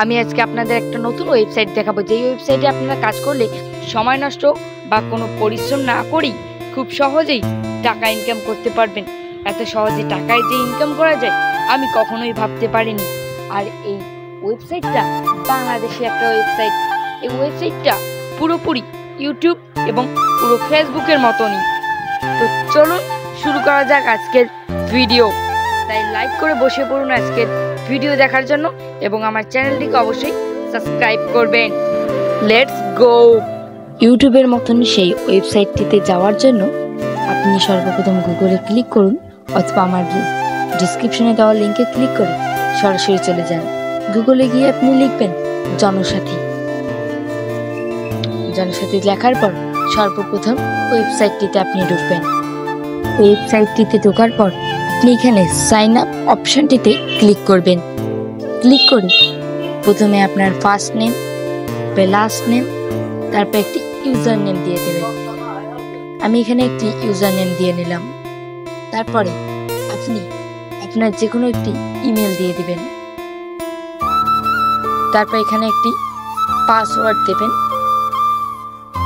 আমি আজকে আপনাদের একটা নতুন ওয়েবসাইট দেখাবো, যেই ওয়েবসাইটে আপনারা কাজ করলে সময় নষ্ট বা কোনো পরিশ্রম না করেই খুব সহজেই টাকা ইনকাম করতে পারবেন। এত সহজে টাকায় যে ইনকাম করা যায় আমি কখনোই ভাবতে পারিনি। আর এই ওয়েবসাইটটা বাংলাদেশি একটা ওয়েবসাইট। এই ওয়েবসাইটটা পুরোপুরি ইউটিউব এবং পুরো ফেসবুকের মতনই। তো চলুন শুরু করা যাক আজকের ভিডিও। তাই লাইক করে বসে পড়ুন আজকের ভিডিও দেখার জন্য এবং আমার চ্যানেলটিকে অবশ্যই সাবস্ক্রাইব করবেন। Let's go. ইউটিউবের মতন সেই ওয়েবসাইটটিতে যাওয়ার জন্য আপনি সর্বপ্রথম গুগলে ক্লিক করুন অথবা আমার ডিসক্রিপশনে দেওয়া লিঙ্কে ক্লিক করে সরাসরি চলে যান। গুগলে গিয়ে আপনি লিখবেন জনসাথী। জনসাথী লেখার পর সর্বপ্রথম ওয়েবসাইটটিতে আপনি ঢুকবেন। ওয়েবসাইটটিতে ঢোকার পর আপনি এখানে সাইন আপ অপশনটিতে ক্লিক করবেন। ক্লিক করে প্রথমে আপনার ফার্স্ট নেম, লাস্ট নেম, তারপর একটি ইউজার নেম দিয়ে দেবেন। আমি এখানে একটি ইউজার নেম দিয়ে নিলাম। তারপরে আপনি আপনার যে কোনো একটি ইমেল দিয়ে দিবেন। তারপর এখানে একটি পাসওয়ার্ড দেবেন।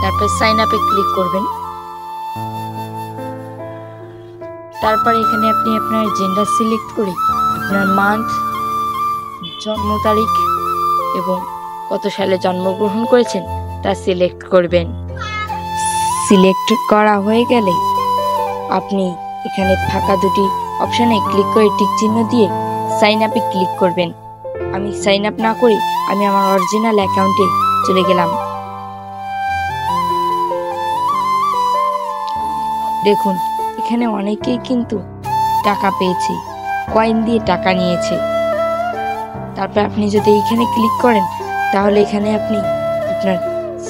তারপর সাইন আপে ক্লিক করবেন। তারপর এখানে আপনি আপনার জেন্ডার সিলেক্ট করে আপনার মান্থ, জন্ম তারিখ এবং কত সালে জন্মগ্রহণ করেছেন তা সিলেক্ট করবেন। সিলেক্ট করা হয়ে গেলে আপনি এখানে ফাঁকা দুটি অপশানে ক্লিক করে টিক চিহ্ন দিয়ে সাইন আপে ক্লিক করবেন। আমি সাইন আপ না করে আমি আমার অরিজিনাল অ্যাকাউন্টে চলে গেলাম। দেখুন এখানে অনেকেই কিন্তু টাকা পেয়েছে, কয়েন দিয়ে টাকা নিয়েছে। তারপর আপনি যদি এইখানে ক্লিক করেন তাহলে এখানে আপনি আপনার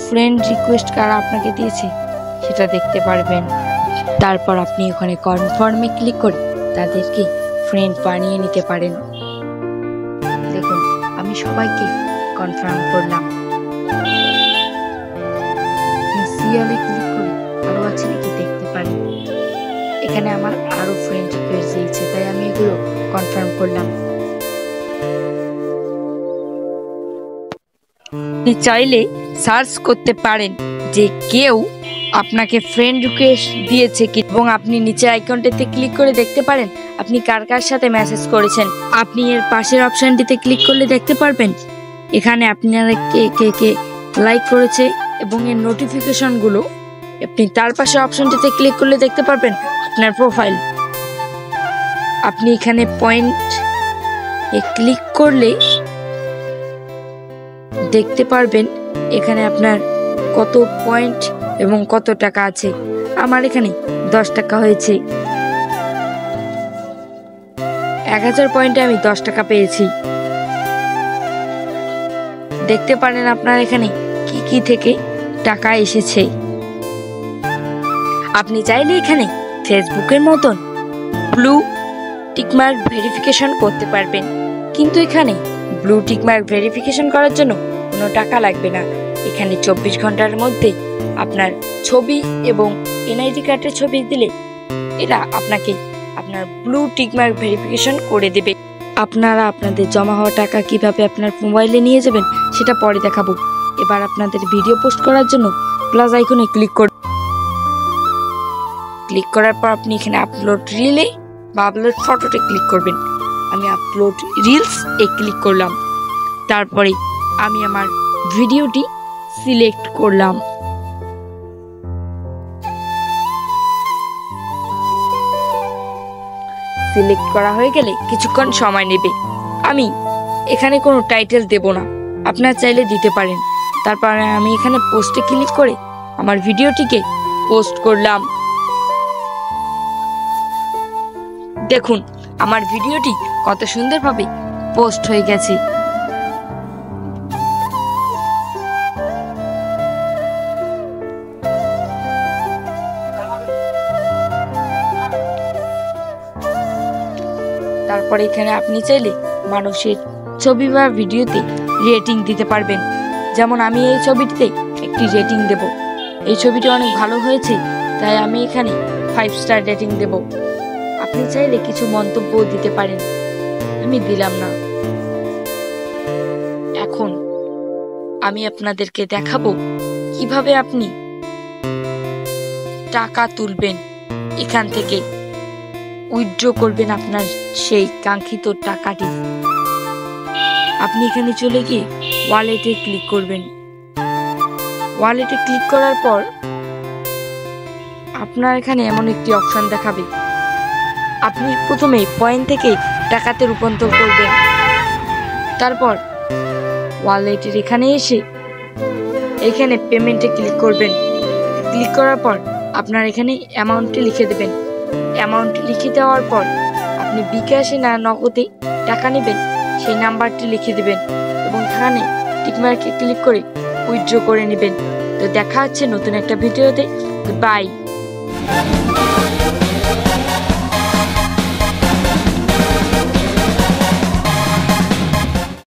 ফ্রেন্ড রিকোয়েস্ট কারা আপনাকে দিয়েছে সেটা দেখতে পারবেন। তারপর আপনি ওখানে কনফার্মে ক্লিক করে তাদেরকে ফ্রেন্ড বানিয়ে নিতে পারেন। দেখুন আমি সবাইকে কনফার্ম করলাম। সিওলে ক্লিক করে আরো আছে নাকি দেখতে পারেন। এখানে আমার আরো ফ্রেন্ড রিকোয়েস্ট দিয়েছে, তাই আমি এগুলো কনফার্ম করলাম। আপনি চাইলে সার্চ করতে পারেন যে কেউ আপনাকে ফ্রেন্ড রিকোয়েস্ট দিয়েছে কি, এবং আপনি নিচের আইকনটিতে ক্লিক করে দেখতে পারেন আপনি কার কার সাথে মেসেজ করেছেন। আপনি এর পাশের অপশনটিতে ক্লিক করলে দেখতে পারবেন এখানে আপনারা কে কে কে লাইক করেছে এবং এর নোটিফিকেশনগুলো। আপনি তার পাশে অপশনটিতে ক্লিক করলে দেখতে পারবেন আপনার প্রোফাইল। আপনি এখানে পয়েন্ট এ ক্লিক করলে দেখতে পারবেন এখানে আপনার কত পয়েন্ট এবং কত টাকা আছে। আমার এখানে 10 টাকা হয়েছে। 1000 পয়েন্টে আমি 10 টাকা পেয়েছি। দেখতে পারেন আপনার এখানে কি কি থেকে টাকা এসেছে। আপনি চাইলে এখানে ফেসবুকের মতন ব্লু টিকমার্ক ভেরিফিকেশন করতে পারবেন, কিন্তু এখানে ব্লু টিকমার্ক ভেরিফিকেশন করার জন্য কোনো টাকা লাগবে না। এখানে 24 ঘন্টার মধ্যে আপনার ছবি এবং এনআইডি কার্ডের ছবি দিলে এরা আপনাকে আপনার ব্লু টিকমার্ক ভেরিফিকেশন করে দেবে। আপনারা আপনাদের জমা হওয়া টাকা কিভাবে আপনার মোবাইলে নিয়ে যাবেন সেটা পরে দেখাবো। এবার আপনাদের ভিডিও পোস্ট করার জন্য প্লাস আইকনে ক্লিক করুন। ক্লিক করার পর আপনি এখানে আপলোড রিলে বা আপলোড ফটোতে ক্লিক করবেন। আমি আপলোড রিলস এ ক্লিক করলাম। তারপরে আমি আমার ভিডিওটি সিলেক্ট করলাম। সিলেক্ট করা হয়ে গেলে কিছুক্ষণ সময় নেবে। আমি এখানে কোনো টাইটেল দেব না, আপনারা চাইলে দিতে পারেন। তারপরে আমি এখানে পোস্টে ক্লিক করে আমার ভিডিওটিকে পোস্ট করলাম। দেখুন আমার ভিডিওটি কত সুন্দরভাবে পোস্ট হয়ে গেছে। তারপরে এখানে আপনি চাইলে মানুষের ছবি বা ভিডিওতে রেটিং দিতে পারবেন। যেমন আমি এই ছবিটিতে একটি রেটিং দেব। এই ছবিটি অনেক ভালো হয়েছে তাই আমি এখানে 5 স্টার রেটিং দেব। আপনি চাইলে কিছু মন্তব্য দিতে পারেন, আমি দিলাম না। এখন আমি আপনাদেরকে দেখাবো কিভাবে আপনি টাকা তুলবেন, এখান থেকে উইথড্র করবেন আপনার সেই কাঙ্ক্ষিত টাকাটি। আপনি এখানে চলে গিয়ে ওয়ালেটে ক্লিক করবেন। ওয়ালেটে ক্লিক করার পর আপনার এখানে এমন একটি অপশন দেখাবে। আপনি প্রথমে পয়েন্ট থেকে টাকাতে রূপান্তর করবেন। তারপর ওয়ালেটের এখানে এসে এখানে পেমেন্টে ক্লিক করবেন। ক্লিক করার পর আপনার এখানে অ্যামাউন্টটি লিখে দেবেন। অ্যামাউন্ট লিখে দেওয়ার পর আপনি বিকাশে না নগদে টাকা নেবেন সেই নাম্বারটি লিখে দেবেন এবং এখানে টিকমার্কে ক্লিক করে উইথড্র করে নেবেন। তো দেখা হচ্ছে নতুন একটা ভিডিওতে। বাই।